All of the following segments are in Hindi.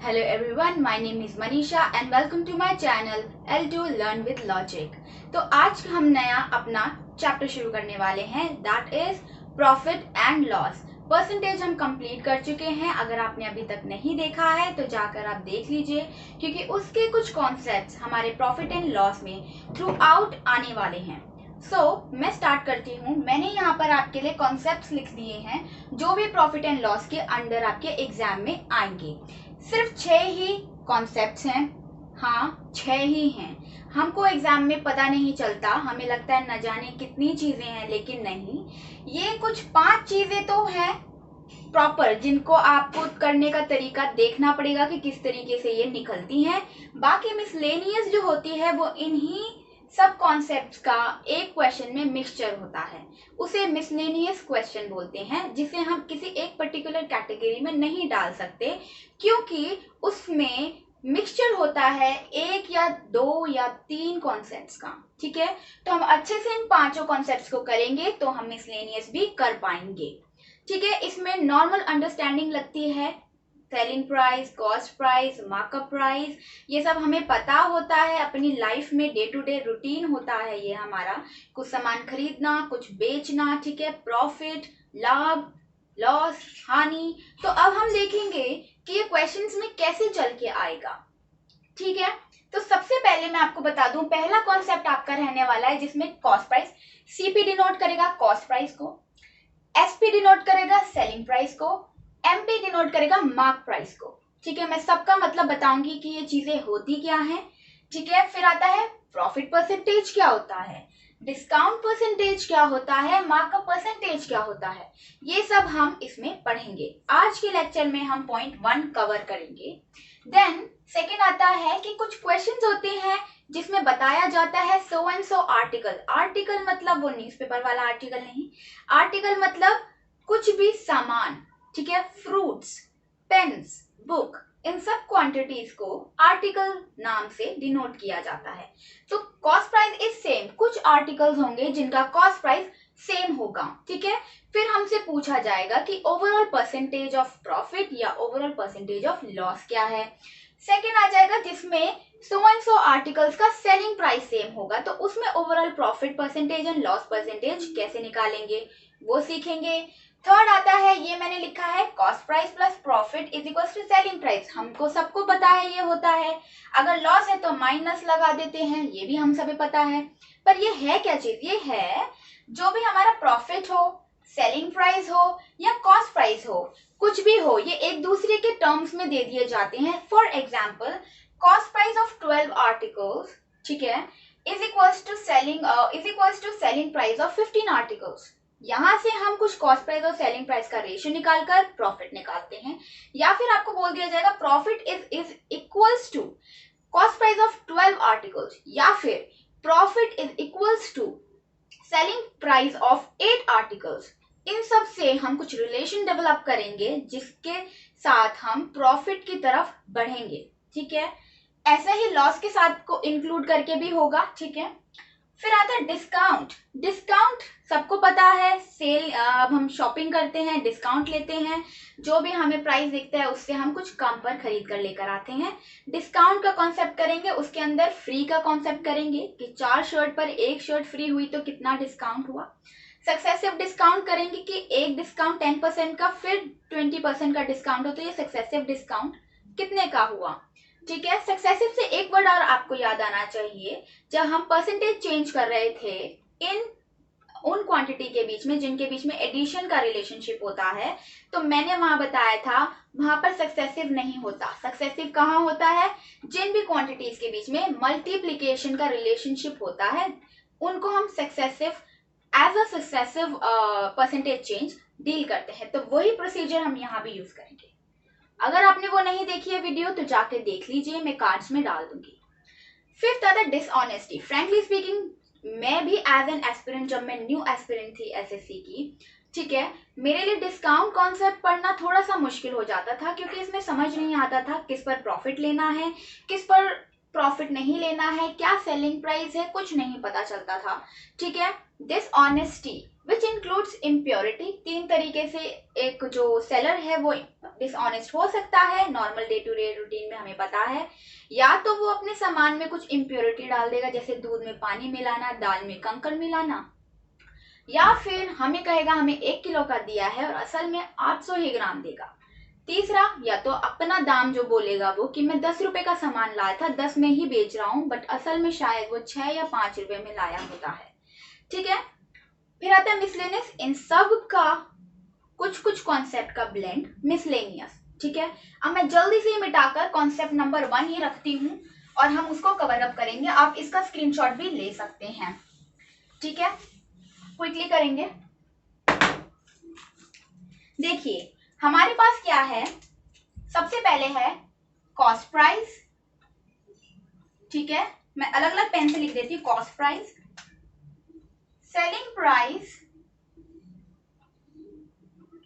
Hello everyone, my name is Manisha and welcome to my channel L2 Learn with Logic। तो आज हम नया अपना चैप्टर शुरू करने वाले हैं, that is profit and loss. Percentage हम कंप्लीट कर चुके हैं। अगर आपने अभी तक नहीं देखा है तो जाकर आप देख लीजिए, क्योंकि उसके कुछ कॉन्सेप्ट्स हमारे प्रॉफिट एंड लॉस में थ्रू आउट आने वाले हैं। मैं स्टार्ट करती हूँ। मैंने यहाँ पर आपके लिए कॉन्सेप्ट्स लिख दिए हैं जो भी प्रॉफिट एंड लॉस के अंडर आपके एग्जाम में आएंगे। सिर्फ 6 ही कॉन्सेप्ट्स हैं। हाँ, 6 ही हैं। हमको एग्जाम में पता नहीं चलता, हमें लगता है न जाने कितनी चीजें हैं, लेकिन नहीं, ये कुछ 5 चीजें तो हैं प्रॉपर, जिनको आपको करने का तरीका देखना पड़ेगा कि किस तरीके से ये निकलती हैं। बाकी मिसलेनियस जो होती है वो इन्हीं सब कॉन्सेप्ट्स का एक क्वेश्चन में मिक्सचर होता है, उसे मिसलेनियस क्वेश्चन बोलते हैं, जिसे हम किसी एक पर्टिकुलर कैटेगरी में नहीं डाल सकते, क्योंकि उसमें मिक्सचर होता है 1 या 2 या 3 कॉन्सेप्ट्स का। ठीक है, तो हम अच्छे से इन 5 कॉन्सेप्ट्स को करेंगे तो हम मिसलेनियस भी कर पाएंगे। ठीक है, इसमें नॉर्मल अंडरस्टैंडिंग लगती है, selling price, cost price, markup price, ये सब हमें पता होता है। अपनी लाइफ में डे टू डे रूटीन होता है ये हमारा, कुछ सामान खरीदना, कुछ बेचना। ठीक है, प्रॉफिट, लाभ, लॉस, हानि। तो अब हम देखेंगे कि ये क्वेश्चंस में कैसे चल के आएगा। ठीक है, तो सबसे पहले मैं आपको बता दूं, पहला कॉन्सेप्ट आपका रहने वाला है जिसमें कॉस्ट प्राइस, सीपी डिनोट करेगा कॉस्ट प्राइस को, एसपी डिनोट करेगा सेलिंग प्राइस को, एमपी डिनोट करेगा मार्क प्राइस को। ठीक है, मैं सबका मतलब बताऊंगी कि ये चीजें होती क्या हैं। ठीक है, फिर आता है प्रॉफिट परसेंटेज क्या होता है, डिस्काउंट परसेंटेज क्या होता है, मार्कअप परसेंटेज क्या होता है, ये सब हम इसमें पढ़ेंगे। आज के लेक्चर में हम पॉइंट 1 कवर करेंगे। देन सेकेंड आता है कि कुछ क्वेश्चंस होते हैं जिसमें बताया जाता है so and so article. Article मतलब वो न्यूज़पेपर वाला आर्टिकल नहीं, आर्टिकल मतलब कुछ भी सामान। ठीक है, फ्रूट्स, पेन्स, बुक, इन सब क्वांटिटीज को आर्टिकल नाम से डिनोट किया जाता है। तो कॉस्ट प्राइस इज सेम, कुछ आर्टिकल्स होंगे जिनका कॉस्ट प्राइस सेम होगा। ठीक है, फिर हमसे पूछा जाएगा कि ओवरऑल परसेंटेज ऑफ प्रॉफिट या ओवरऑल परसेंटेज ऑफ लॉस क्या है। सेकेंड आ जाएगा जिसमें सो एंड सो आर्टिकल्स का सेलिंग प्राइस सेम होगा, तो उसमें overall profit percentage and loss percentage कैसे निकालेंगे वो सीखेंगे। थर्ड आता है, ये मैंने लिखा है cost price plus profit is equal to selling price. हमको सबको पता है ये होता है, अगर लॉस है तो माइनस लगा देते हैं, ये भी हम सभी पता है। पर ये है क्या चीज, ये है जो भी हमारा प्रॉफिट हो, सेलिंग प्राइस हो या कॉस्ट प्राइस हो, कुछ भी हो, ये एक दूसरे के टर्म्स में दे दिए जाते हैं। For example, cost price of 12 articles, ठीक है, is equals to selling price of 15 articles. यहां से हम कुछ कॉस्ट प्राइस और सेलिंग प्राइस का रेशियो निकालकर प्रॉफिट निकालते हैं। या फिर आपको बोल दिया जाएगा profit is equals to cost price of 12 articles, या फिर profit is equals to selling price of 8 articles. इन सब से हम कुछ रिलेशन डेवलप करेंगे जिसके साथ हम प्रॉफिट की तरफ बढ़ेंगे। ठीक है, ऐसे ही लॉस के साथ को इंक्लूड करके भी होगा। ठीक है, फिर आता है डिस्काउंट। डिस्काउंट सबको पता है, सेल, अब हम शॉपिंग करते हैं, डिस्काउंट लेते हैं, जो भी हमें प्राइस दिखता है उससे हम कुछ कम पर खरीद कर लेकर आते हैं। डिस्काउंट का कॉन्सेप्ट करेंगे, उसके अंदर फ्री का कॉन्सेप्ट करेंगे कि 4 शर्ट पर 1 शर्ट फ्री हुई तो कितना डिस्काउंट हुआ। सक्सेसिव डिस्काउंट करेंगे कि एक डिस्काउंट 10% का, फिर 20% का डिस्काउंट हो तो ये सक्सेसिव डिस्काउंट कितने का हुआ। ठीक है, सक्सेसिव से एक वर्ड और आपको याद आना चाहिए, जब हम परसेंटेज चेंज कर रहे थे इन उन क्वांटिटी के बीच में जिनके बीच में एडिशन का रिलेशनशिप होता है, तो मैंने वहां बताया था वहां पर सक्सेसिव नहीं होता। सक्सेसिव कहाँ होता है, जिन भी क्वांटिटीज के बीच में मल्टीप्लीकेशन का रिलेशनशिप होता है उनको हम successive as a successive percentage change deal करते हैं। तो वही प्रोसीजर हम यहाँ भी यूज करेंगे। अगर आपने वो नहीं देखी है वीडियो तो जाके देख लीजिए, मैं कार्ड्स में डाल दूंगी। फिफ्थ आता है डिसऑनेस्टी। फ्रैंकली स्पीकिंग, मैं भी एज एन एस्पिरेंट, जब मैं न्यू एस्पिरेंट थी एसएससी की, ठीक है, मेरे लिए डिस्काउंट कॉन्सेप्ट पढ़ना थोड़ा सा मुश्किल हो जाता था, क्योंकि इसमें समझ नहीं आता था किस पर प्रॉफिट लेना है, किस पर प्रॉफिट नहीं लेना है, क्या सेलिंग प्राइस है, कुछ नहीं पता चलता था। ठीक है, डिसऑनेस्टी विच इंक्लूड्स इम्प्योरिटी। 3 तरीके से एक जो सेलर है वो डिसऑनेस्ट हो सकता है, normal day to day routine में हमें पता है। या तो वो अपने सामान में कुछ इम्प्योरिटी डाल देगा, जैसे दूध में पानी मिलाना, दाल में कंकड़ मिलाना, या फिर हमें कहेगा हमें 1 किलो का दिया है और असल में 800 ही ग्राम देगा। तीसरा, या तो अपना दाम जो बोलेगा वो कि मैं 10 रुपए का सामान लाया था, 10 में ही बेच रहा हूँ, बट असल में शायद वो 6 या 5 रुपए में लाया होता है। ठीक है। फिर आता है मिसलेनियस। इन सब का कुछ कुछ कॉन्सेप्ट का ब्लेंड, मिसलेनियस। ठीक है। अब मैं जल्दी से मिटाकर कॉन्सेप्ट नंबर 1 ही रखती हूँ और हम उसको कवर अप करेंगे। आप इसका स्क्रीनशॉट भी ले सकते हैं। ठीक है, क्विकली करेंगे। देखिए हमारे पास क्या है, सबसे पहले है कॉस्ट प्राइस। ठीक है, मैं अलग अलग पेन से लिख देती हूँ। Cost price, selling price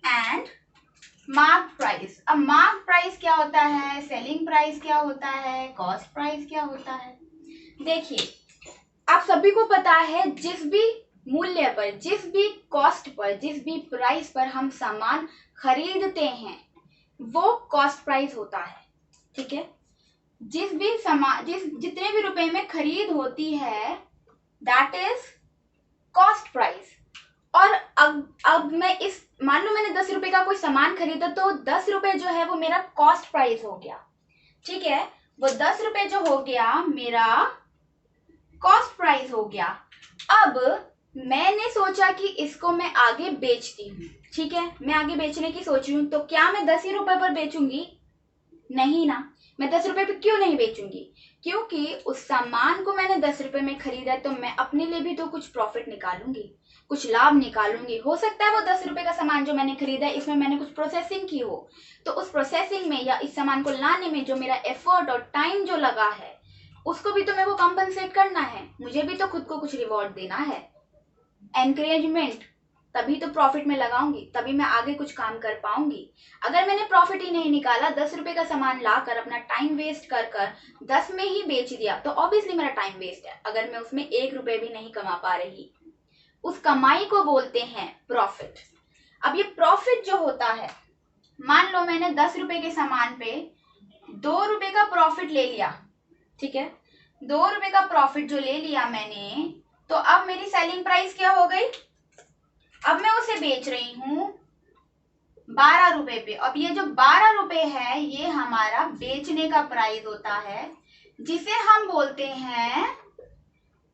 and mark price. अब मार्क प्राइस क्या होता है, सेलिंग प्राइस क्या होता है, कॉस्ट प्राइस क्या होता है। देखिए आप सभी को पता है, जिस भी मूल्य पर, जिस भी कॉस्ट पर, जिस भी प्राइस पर हम सामान खरीदते हैं वो कॉस्ट प्राइस होता है। ठीक है, जिस भी सामान, जितने भी रुपए में खरीद होती है दैट इज कॉस्ट प्राइस। और अब मैं इस, मान लो मैंने 10 रुपए का कोई सामान खरीदा तो 10 रुपए जो है वो मेरा कॉस्ट प्राइस हो गया। ठीक है, वो 10 रुपए जो हो गया मेरा कॉस्ट प्राइस हो गया। अब मैंने सोचा कि इसको मैं आगे बेचती हूँ। ठीक है, मैं आगे बेचने की सोच रही हूँ, तो क्या मैं 10 ही रुपए पर बेचूंगी? नहीं ना। मैं 10 रुपए पे क्यों नहीं बेचूंगी? क्योंकि उस सामान को मैंने 10 रुपए में खरीदा है, तो मैं अपने लिए भी तो कुछ प्रॉफिट निकालूंगी, कुछ लाभ निकालूंगी। हो सकता है वो 10 रुपए का सामान जो मैंने खरीदा है इसमें मैंने कुछ प्रोसेसिंग की हो, तो उस प्रोसेसिंग में या इस सामान को लाने में जो मेरा एफर्ट और टाइम जो लगा है उसको भी तो मेरे को कंपनसेट करना है। मुझे भी तो खुद को कुछ रिवॉर्ड देना है, एनकरेजमेंट। तभी तो प्रॉफिट में लगाऊंगी, तभी मैं आगे कुछ काम कर पाऊंगी। अगर मैंने प्रॉफिट ही नहीं निकाला, 10 रुपए का सामान लाकर अपना टाइम वेस्ट कर 10 में ही बेच दिया, तो ऑब्वियसली मेरा टाइम वेस्ट है। अगर मैं उसमें 1 रुपए भी नहीं कमा पा रही, उस कमाई को बोलते हैं प्रॉफिट। अब ये प्रॉफिट जो होता है, मान लो मैंने 10 रुपए के सामान पे 2 रुपए का प्रॉफिट ले लिया। ठीक है, 2 रुपए का प्रॉफिट जो ले लिया मैंने, तो अब मेरी सेलिंग प्राइस क्या हो गई? अब मैं उसे बेच रही हूं 12 रुपए पे। अब ये जो 12 रुपए है ये हमारा बेचने का प्राइस होता है, जिसे हम बोलते हैं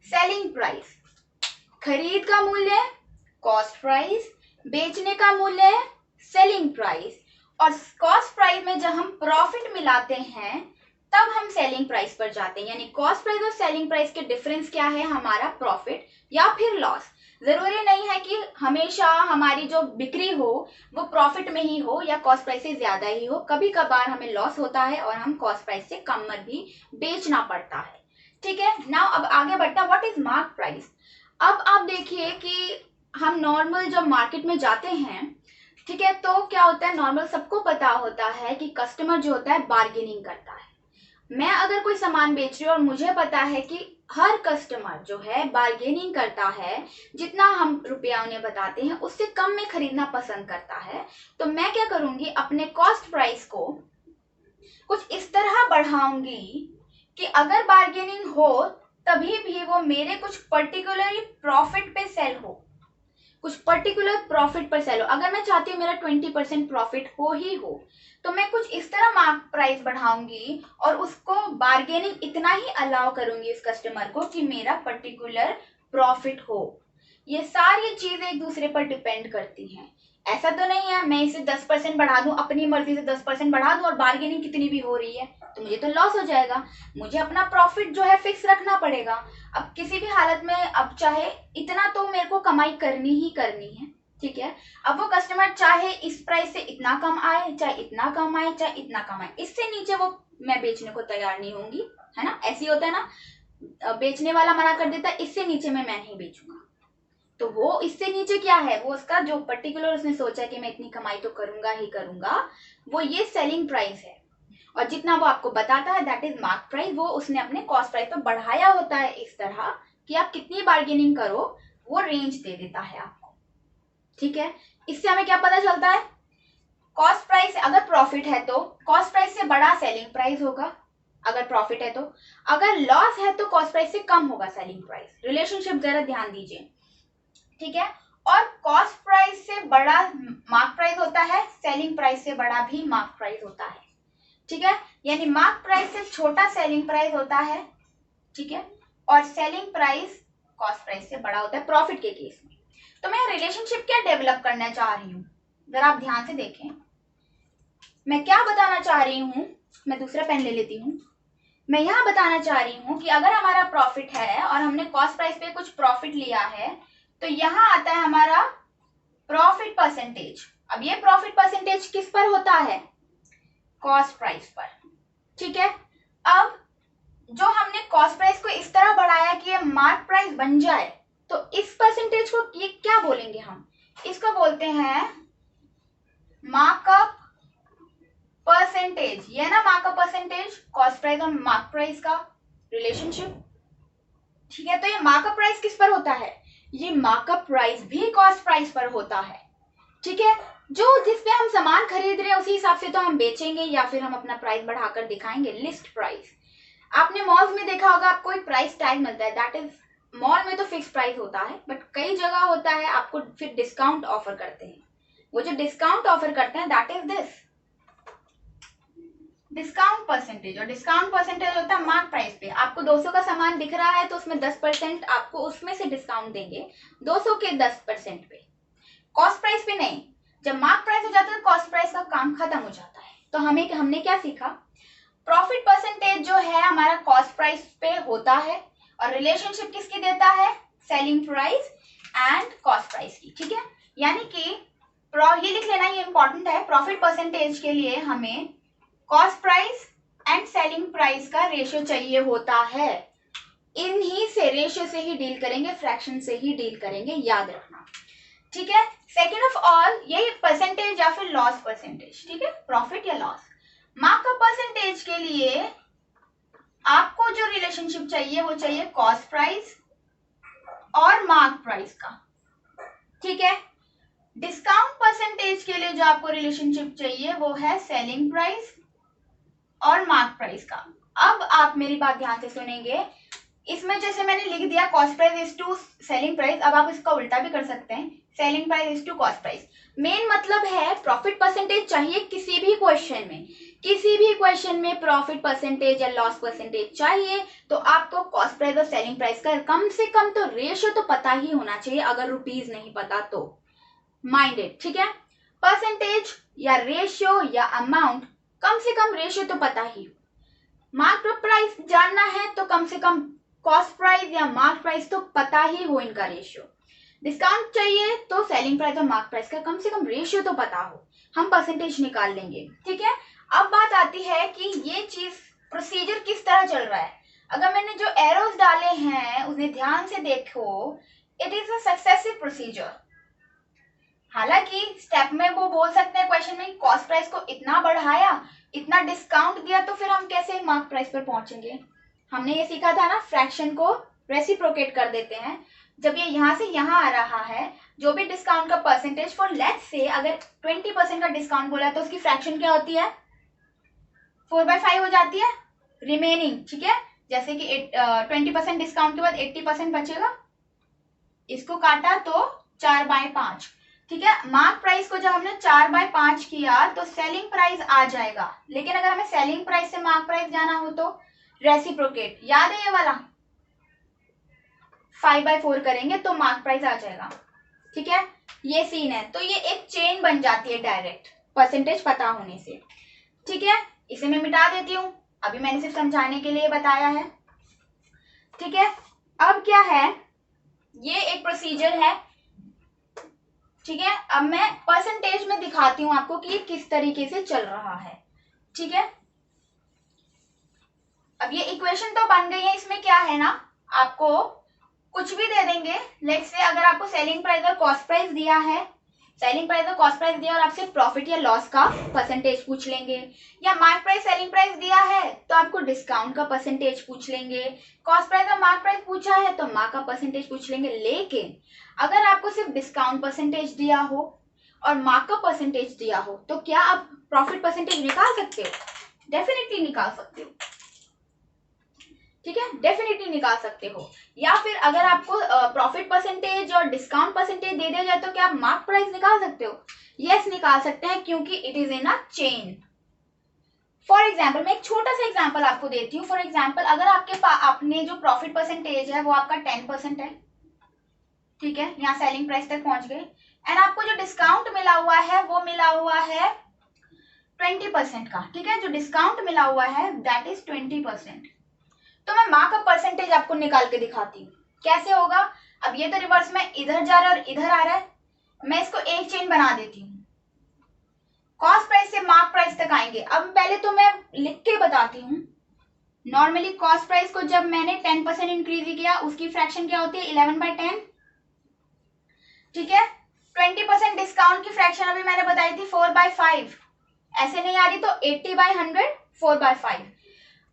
सेलिंग प्राइस। खरीद का मूल्य कॉस्ट प्राइस, बेचने का मूल्य सेलिंग प्राइस। और कॉस्ट प्राइस में जब हम प्रॉफिट मिलाते हैं तब हम सेलिंग प्राइस पर जाते हैं। यानी कॉस्ट प्राइस और सेलिंग प्राइस के डिफरेंस क्या है? हमारा प्रॉफिट या फिर लॉस। जरूरी नहीं है कि हमेशा हमारी जो बिक्री हो वो प्रॉफिट में ही हो या कॉस्ट प्राइस से ज्यादा ही हो। कभी कभार हमें लॉस होता है और हम कॉस्ट प्राइस से कम में भी बेचना पड़ता है। ठीक है, नाउ अब आगे बढ़ता है, व्हाट इज मार्क प्राइस। अब आप देखिए कि हम नॉर्मल जब मार्केट में जाते हैं, ठीक है, तो क्या होता है, नॉर्मल सबको पता होता है कि कस्टमर जो होता है बार्गेनिंग करता है। मैं अगर कोई सामान बेच रही हूँ और मुझे पता है कि हर कस्टमर जो है बार्गेनिंग करता है, जितना हम रुपया उन्हें बताते हैं उससे कम में खरीदना पसंद करता है, तो मैं क्या करूंगी, अपने कॉस्ट प्राइस को कुछ इस तरह बढ़ाऊंगी कि अगर बार्गेनिंग हो तभी भी वो मेरे कुछ पर्टिकुलर प्रॉफिट पे सेल हो, कुछ पर्टिकुलर प्रॉफिट पर सेल हो। अगर मैं चाहती हूँ मेरा 20% प्रॉफिट हो ही हो, तो मैं कुछ इस तरह मार्क प्राइस बढ़ाऊंगी और उसको बार्गेनिंग इतना ही अलाउ करूंगी उस कस्टमर को कि मेरा पर्टिकुलर प्रॉफिट हो। ये सारी चीजें एक दूसरे पर डिपेंड करती हैं। ऐसा तो नहीं है मैं इसे 10% बढ़ा दूं, अपनी मर्जी से 10% बढ़ा दूं और बार्गेनिंग कितनी भी हो रही है तो मुझे तो लॉस हो जाएगा। मुझे अपना प्रॉफिट जो है फिक्स रखना पड़ेगा। अब किसी भी हालत में, अब चाहे इतना तो मेरे को कमाई करनी ही करनी है। ठीक है, अब वो कस्टमर चाहे इस प्राइस से इतना कम आए, चाहे इतना कम आए, चाहे इतना कम आए, इससे नीचे वो मैं बेचने को तैयार नहीं होंगी, है ना। ऐसी होता है ना, बेचने वाला मना कर देता है इससे नीचे मैं नहीं बेचूंगा, तो वो इससे नीचे क्या है, वो उसका जो पर्टिकुलर उसने सोचा है कि मैं इतनी कमाई तो करूंगा ही करूंगा, वो ये सेलिंग प्राइस है। और जितना वो आपको बताता है दैट इज मार्क प्राइस। वो उसने अपने कॉस्ट प्राइस पर बढ़ाया होता है इस तरह कि आप कितनी बार्गेनिंग करो वो रेंज दे देता है आपको। ठीक है, इससे हमें क्या पता चलता है, कॉस्ट प्राइस अगर प्रॉफिट है तो कॉस्ट प्राइस से बड़ा सेलिंग प्राइस होगा, अगर प्रॉफिट है तो, अगर लॉस है तो कॉस्ट प्राइस से कम होगा सेलिंग प्राइस। रिलेशनशिप जरा ध्यान दीजिए, ठीक है। और कॉस्ट प्राइस से बड़ा मार्क प्राइस होता है, सेलिंग प्राइस से बड़ा भी मार्क प्राइस होता है, ठीक है। यानी मार्क प्राइस से छोटा सेलिंग प्राइस होता है, ठीक है, और सेलिंग प्राइस कॉस्ट प्राइस से बड़ा होता है प्रॉफिट के केस में। तो मैं रिलेशनशिप क्या डेवलप करना चाह रही हूँ, जरा आप ध्यान से देखें, मैं क्या बताना चाह रही हूँ। मैं दूसरा पेन ले लेती हूँ। मैं यहाँ बताना चाह रही हूँ कि अगर हमारा प्रॉफिट है और हमने कॉस्ट प्राइस पे कुछ प्रॉफिट लिया है, तो यहाँ आता है हमारा प्रॉफिट परसेंटेज। अब ये प्रॉफिट परसेंटेज किस पर होता है, कॉस्ट प्राइस पर, ठीक है। अब जो हमने कॉस्ट प्राइस को इस तरह बढ़ाया कि ये मार्क प्राइस बन जाए, तो इस परसेंटेज को ये क्या बोलेंगे हम, इसको बोलते हैं मार्कअप परसेंटेज। ये ना मार्कअप परसेंटेज, कॉस्ट प्राइस और मार्क प्राइस का रिलेशनशिप, ठीक है। तो ये मार्कअप प्राइस किस पर होता है, ये मार्कअप प्राइस भी कॉस्ट प्राइस पर होता है, ठीक है। जो जिस पे हम सामान खरीद रहे हैं उसी हिसाब से तो हम बेचेंगे या फिर हम अपना प्राइस बढ़ाकर दिखाएंगे, लिस्ट प्राइस। आपने मॉल्स में देखा होगा, आपको एक प्राइस टैग मिलता है, दैट इज, मॉल में तो फिक्स प्राइस होता है, बट कई जगह होता है आपको फिर डिस्काउंट ऑफर करते हैं। वो जो डिस्काउंट ऑफर करते हैं that is this discount percentage, और डिस्काउंट परसेंटेज होता है मार्क प्राइस पे। आपको 200 का सामान दिख रहा है तो उसमें 10% आपको उसमें से डिस्काउंट देंगे, 200 के 10% पे, कॉस्ट प्राइस पे नहीं। जब मार्क प्राइस हो जाता है तो कॉस्ट प्राइस का काम खत्म हो जाता है। तो हमने क्या सीखा, प्रॉफिट परसेंटेज जो है हमारा कॉस्ट प्राइस पे होता है, और रिलेशनशिप किसकी देता है, selling price and cost price की, ठीक है। यानी कि ये लिख लेना, ये इंपॉर्टेंट है, प्रॉफिट परसेंटेज के लिए हमें cost price and selling price का रेशियो चाहिए होता है। इन्हीं से, रेशियो से ही डील करेंगे, फ्रैक्शन से ही डील करेंगे, याद रखना, ठीक है। सेकेंड ऑफ ऑल, ये परसेंटेज या फिर लॉस परसेंटेज, ठीक है, प्रॉफिट या लॉस। मार्कअप परसेंटेज के लिए आपको जो रिलेशनशिप चाहिए वो चाहिए कॉस्ट प्राइस और मार्क प्राइस का, ठीक है। डिस्काउंट परसेंटेज के लिए जो आपको रिलेशनशिप चाहिए वो है सेलिंग प्राइस और मार्क प्राइस का। अब आप मेरी बात ध्यान से सुनेंगे, इसमें जैसे मैंने लिख दिया cost price is to selling price, अब आप इसका उल्टा भी कर सकते हैं, selling price is to cost price. Main मतलब है प्रॉफिट परसेंटेज चाहिए किसी भी क्वेश्चन में, किसी भी क्वेश्चन में प्रॉफिट परसेंटेज या लॉस परसेंटेज चाहिए तो आपको कॉस्ट प्राइस और सेलिंग प्राइस का कम से कम तो रेशियो तो पता ही होना चाहिए, अगर रुपीज नहीं पता तो माइंडेड, ठीक है। परसेंटेज या रेशियो या अमाउंट, कम से कम रेशियो तो पता ही। मार्क प्राइस जानना है तो कम से कम कॉस्ट प्राइस या मार्क प्राइस तो पता ही हो इनका रेशियो। डिस्काउंट चाहिए तो सेलिंग प्राइस और मार्क प्राइस का कम से कम रेशियो तो पता हो, हम परसेंटेज निकाल लेंगे, ठीक है। अब बात आती है कि ये चीज प्रोसीजर किस तरह चल रहा है। अगर मैंने जो एरोज डाले हैं उन्हें ध्यान से देखो, it is a successive procedure. हालांकि स्टेप में वो बोल सकते हैं क्वेश्चन में कॉस्ट प्राइस को इतना बढ़ाया, इतना डिस्काउंट दिया, तो फिर हम कैसे मार्क प्राइस पर पहुंचेंगे। हमने ये सीखा था ना, फ्रैक्शन को रेसिप्रोकेट कर देते हैं। जब ये यहाँ से यहाँ आ रहा है, जो भी डिस्काउंट का परसेंटेज, फॉर लेट्स से अगर 20% का डिस्काउंट बोला तो उसकी फ्रैक्शन क्या होती है, 4/5 हो जाती है रिमेनिंग, ठीक है। जैसे कि 20% डिस्काउंट के बाद 80% बचेगा, इसको काटा तो 4/5, ठीक है। मार्क प्राइस को जब हमने 4/5 किया तो सेलिंग प्राइस आ जाएगा, लेकिन अगर हमें सेलिंग प्राइस से मार्क प्राइस जाना हो तो रेसिप्रोकेट, याद है ये वाला, 5/4 करेंगे तो मार्क प्राइस आ जाएगा, ठीक है। ये सीन है, तो ये एक चेन बन जाती है डायरेक्ट परसेंटेज पता होने से, ठीक है। इसे मैं मिटा देती हूँ, अभी मैंने सिर्फ समझाने के लिए बताया है, ठीक है। अब क्या है, ये एक प्रोसीजर है, ठीक है। अब मैं परसेंटेज में दिखाती हूँ आपको कि ये किस तरीके से चल रहा है, ठीक है। अब ये इक्वेशन तो बन गई है, इसमें क्या है ना, आपको कुछ भी दे देंगे। लेट्स से अगर आपको सेलिंग प्राइस और कॉस्ट प्राइस दिया है, सेलिंग प्राइस और कॉस्ट प्राइस दिया और आपसे प्रॉफिट या लॉस का परसेंटेज पूछ लेंगे, या मार्क प्राइस सेलिंग प्राइस दिया है है तो आपको डिस्काउंट का परसेंटेज पूछ लेंगे, कॉस्ट प्राइस और मार्क प्राइस पूछा है तो मार्क का परसेंटेज पूछ लेंगे। लेकिन अगर आपको सिर्फ डिस्काउंट परसेंटेज दिया हो और मार्क का परसेंटेज दिया हो तो क्या आप प्रॉफिट परसेंटेज निकाल सकते हो? डेफिनेटली निकाल सकते हो, ठीक है, डेफिनेटली निकाल सकते हो। या फिर अगर आपको प्रॉफिट परसेंटेज और डिस्काउंट परसेंटेज दे दिया जाए तो क्या आप मार्क प्राइस निकाल सकते हो? यस, निकाल सकते हैं, क्योंकि it is in a chain. For example मैं एक छोटा सा एग्जाम्पल आपको देती हूँ। फॉर एग्जाम्पल अगर आपने जो प्रॉफिट परसेंटेज है वो आपका 10% है, ठीक है, यहाँ सेलिंग प्राइस तक पहुंच गए, एंड आपको जो डिस्काउंट मिला हुआ है वो मिला हुआ है 20% का, ठीक है, जो डिस्काउंट मिला हुआ है दैट इज 20%। तो मैं मार्कअप परसेंटेज आपको निकाल के दिखाती हूँ कैसे होगा। अब ये तो रिवर्स में इधर जा रहा है और इधर आ रहा है, मैं इसको एक चेन बना देती हूँ। कॉस्ट प्राइस से मार्क प्राइस तक आएंगे। अब पहले तो मैं लिख के बताती हूँ। नॉर्मली कॉस्ट प्राइस को जब मैंने 10% इंक्रीज किया उसकी फ्रैक्शन क्या होती है 11/10, ठीक है। 20% डिस्काउंट की फ्रैक्शन अभी मैंने बताई थी 4/5, ऐसे नहीं आ रही तो 80/100 4/5।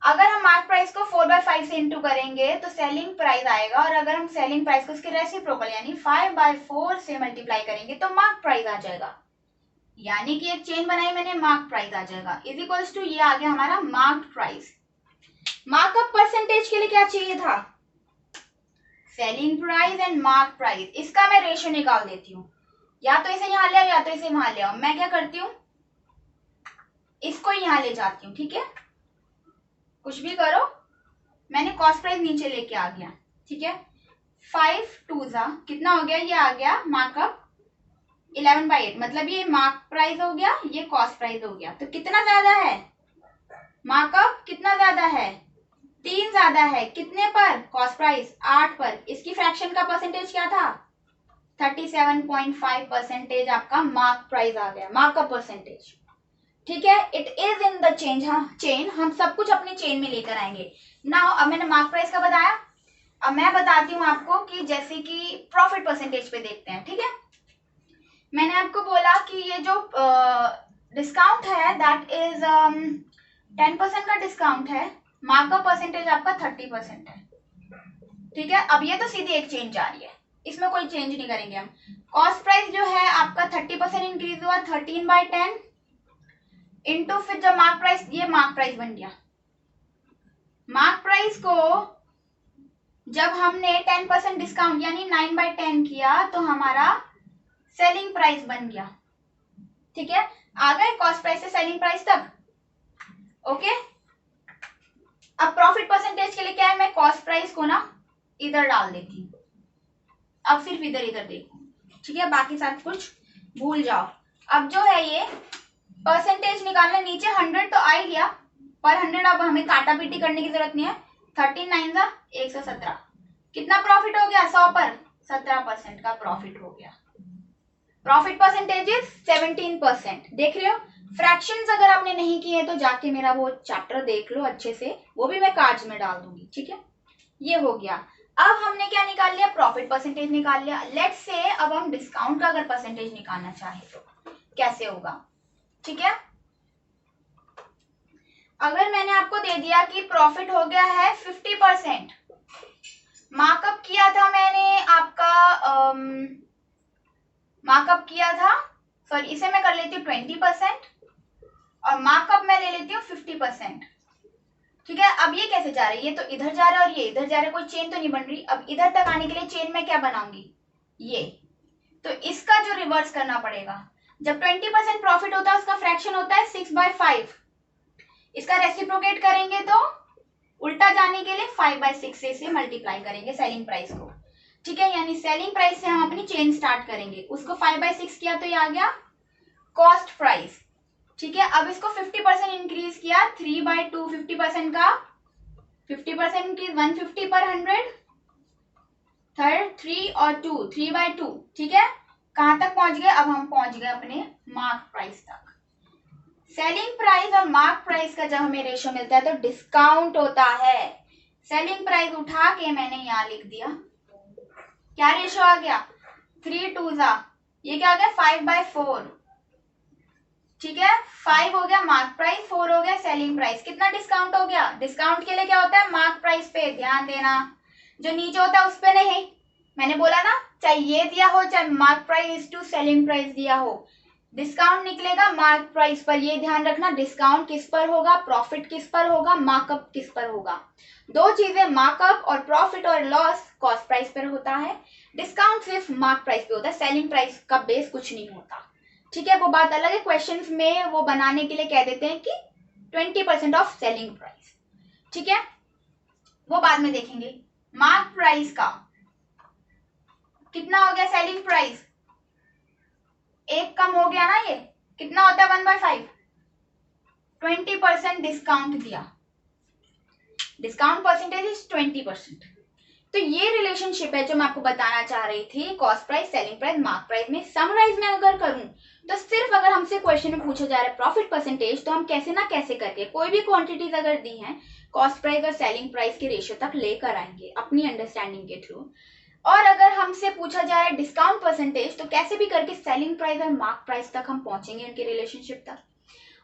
अगर हम मार्क प्राइस को 4/5 से इंटू करेंगे तो सेलिंग प्राइस आएगा, और अगर हम सेलिंग प्राइस को उसके रेसिप्रोकल यानी 5/4 से मल्टीप्लाई करेंगे तो मार्क प्राइस आ जाएगा। यानी कि एक चेन बनाई मैंने, मार्क प्राइस आ जाएगा, इज इक्वल्स टू ये आ गया हमारा मार्क प्राइस। मार्कअप परसेंटेज के लिए क्या चाहिए था? Selling price and mark price. इसका मैं रेशियो निकाल देती हूँ, या तो इसे यहां ले आओ या तो इसे वहां ले आओ। मैं क्या करती हूँ, इसको यहां ले जाती हूँ, ठीक है, कुछ भी करो, मैंने कॉस्ट प्राइस नीचे लेके आ गया, ठीक है। 5 2 कितना हो गया, ये आ गया मार्कअप 11/8, मतलब ये मार्क प्राइस हो गया, ये कॉस्ट प्राइस हो गया। तो कितना ज्यादा है मार्कअप, कितना ज्यादा है 3 ज्यादा है, कितने पर, कॉस्ट प्राइस 8 पर। इसकी फ्रैक्शन का परसेंटेज क्या था 37.5% आपका मार्क प्राइस आ गया, मार्कअप परसेंटेज, ठीक है। It is in the change, हाँ चेन, हम सब कुछ अपने चेन में लेकर आएंगे। नाउ अब मैंने मार्क प्राइस का बताया, अब मैं बताती हूँ आपको कि जैसे कि प्रॉफिट परसेंटेज पे देखते हैं, ठीक है। मैंने आपको बोला कि ये जो डिस्काउंट है दैट इज 10% का डिस्काउंट है, मार्कअप परसेंटेज आपका 30% है, ठीक है। अब ये तो सीधी एक चेंज जा रही है, इसमें कोई चेंज नहीं करेंगे हम। कॉस्ट प्राइस जो है आपका 30% इंक्रीज हुआ 13/10 इंटू, फिर जब मार्क प्राइस, ये मार्क प्राइस बन गया। मार्क प्राइस को जब हमने 10% डिस्काउंट यानी 9/10 किया तो हमारा सेलिंग प्राइस बन गया, ठीक है। आ गए कॉस्ट प्राइस से सेलिंग प्राइस तक, ओके। अब प्रॉफिट परसेंटेज के लिए क्या है, मैं कॉस्ट प्राइस को ना इधर डाल देती हूँ, अब सिर्फ इधर इधर देखो, ठीक है, बाकी सब कुछ भूल जाओ। अब जो है ये परसेंटेज निकालना, नीचे 100 तो आ ही गया, पर 100 अब हमें काटा पीटी करने की जरूरत नहीं है। 13 9 117, कितना प्रॉफिट हो गया 100 पर 17% का प्रॉफिट हो गया। Profit percentage is 17%। देख रहे हो, फ्रैक्शंस अगर आपने नहीं किए तो जाके मेरा वो चैप्टर देख लो अच्छे से, वो भी मैं कार्ड्स में डाल दूंगी, ठीक है। ये हो गया। अब हमने क्या निकाल लिया, प्रॉफिट परसेंटेज निकाल लिया। लेट्स से अब हम डिस्काउंट का अगर परसेंटेज निकालना चाहे तो कैसे होगा, ठीक है। अगर मैंने आपको दे दिया कि प्रॉफिट हो गया है 50%, मार्कअप किया था मैंने आपका मार्कअप किया था, सॉरी इसे मैं कर लेती हूँ 20% और मार्कअप मैं ले लेती हूँ 50%, ठीक है। अब ये कैसे जा रही है, ये तो इधर जा रहा है और ये इधर जा रहा है, कोई चेन तो नहीं बन रही। अब इधर तक आने के लिए चेन में क्या बनाऊंगी, ये, तो इसका जो रिवर्स करना पड़ेगा। जब 20% प्रॉफिट होता है उसका फ्रैक्शन होता है 6/5, इसका रेसिप्रोकेट करेंगे तो उल्टा जाने के लिए 5/6 से इसे मल्टीप्लाई करेंगे सेलिंग प्राइस को, ठीक है। यानी सेलिंग प्राइस से हम अपनी चेन स्टार्ट करेंगे, उसको 5/6 किया तो ये आ गया कॉस्ट प्राइस, ठीक है। अब इसको 50% इंक्रीज किया 3/2, 50% का 50% इंक्रीज 150 पर 100, थर्ड 3 और 2 3/2, ठीक है। कहां तक पहुंच गए, अब हम पहुंच गए अपने मार्क प्राइस तक। सेलिंग प्राइस और मार्क प्राइस का जब हमें रेशियो मिलता है तो डिस्काउंट होता है। सेलिंग प्राइस उठा के मैंने यहां लिख दिया, क्या रेशियो आ गया 3 2 ये क्या आ गया 5/4, ठीक है, 5 हो गया मार्क प्राइस, 4 हो गया सेलिंग प्राइस। कितना डिस्काउंट हो गया? डिस्काउंट के लिए क्या होता है? मार्क प्राइस पे ध्यान देना, जो नीचे होता है उस पे नहीं। मैंने बोला ना, चाहे ये दिया हो चाहे mark price to selling price दिया हो, डिस्काउंट निकलेगा मार्क प्राइस पर। ये ध्यान रखना, डिस्काउंट किस पर होगा, प्रॉफिट किस पर होगा, मार्कअप किस पर होगा। दो चीजें, मार्कअप और प्रॉफिट और लॉस कॉस्ट प्राइस पर होता है। डिस्काउंट सिर्फ मार्क प्राइस पे होता है, सेलिंग प्राइस का बेस कुछ नहीं होता। ठीक है, वो बात अलग है। क्वेश्चंस में वो बनाने के लिए कह देते हैं कि 20% ऑफ सेलिंग प्राइस। ठीक है, वो बाद में देखेंगे। मार्क प्राइस का कितना हो गया? सेलिंग प्राइस एक कम हो गया ना, ये कितना होता है? 1/5। 20% डिस्काउंट दिया, डिस्काउंट परसेंटेज इज 20%। तो ये रिलेशनशिप है जो मैं आपको बताना चाह रही थी, cost price, selling price, mark price में। समराइज में अगर करूं तो सिर्फ अगर हमसे क्वेश्चन में पूछा जा रहा है प्रॉफिट परसेंटेज, तो हम कैसे ना कैसे करके कोई भी क्वांटिटीज अगर दी हैं, कॉस्ट प्राइस और सेलिंग प्राइस के रेशियो तक लेकर आएंगे अपनी अंडरस्टैंडिंग के थ्रू। और अगर हमसे पूछा जा रहा है डिस्काउंट परसेंटेज, तो कैसे भी करके सेलिंग प्राइस और मार्क प्राइस तक हम पहुंचेंगे, उनके रिलेशनशिप तक।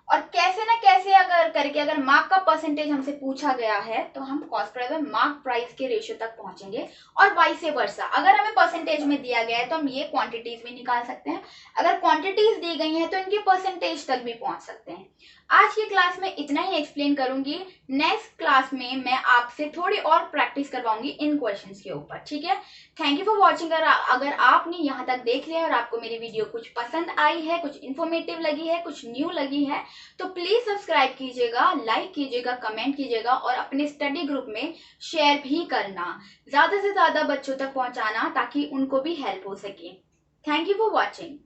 और कैसे ना कैसे अगर करके अगर मार्क का परसेंटेज हमसे पूछा गया है, तो हम कॉस्ट प्राइस और मार्क प्राइस के रेशियो तक पहुंचेंगे। और वाइस वर्सा, अगर हमें परसेंटेज में दिया गया है तो हम ये क्वांटिटीज भी निकाल सकते हैं, अगर क्वांटिटीज दी गई हैं तो इनकी परसेंटेज तक भी पहुंच सकते हैं। आज की क्लास में इतना ही एक्सप्लेन करूंगी। नेक्स्ट क्लास में मैं आपसे थोड़ी और प्रैक्टिस करवाऊंगी इन क्वेश्चंस के ऊपर। ठीक है, थैंक यू फॉर वॉचिंग। अगर आपने यहाँ तक देख लिया और आपको मेरी वीडियो कुछ पसंद आई है, कुछ इन्फॉर्मेटिव लगी है, कुछ न्यू लगी है, तो प्लीज सब्सक्राइब कीजिएगा, लाइक कीजिएगा, कमेंट कीजिएगा और अपने स्टडी ग्रुप में शेयर भी करना, ज्यादा से ज्यादा बच्चों तक पहुंचाना ताकि उनको भी हेल्प हो सके। Thank you for watching.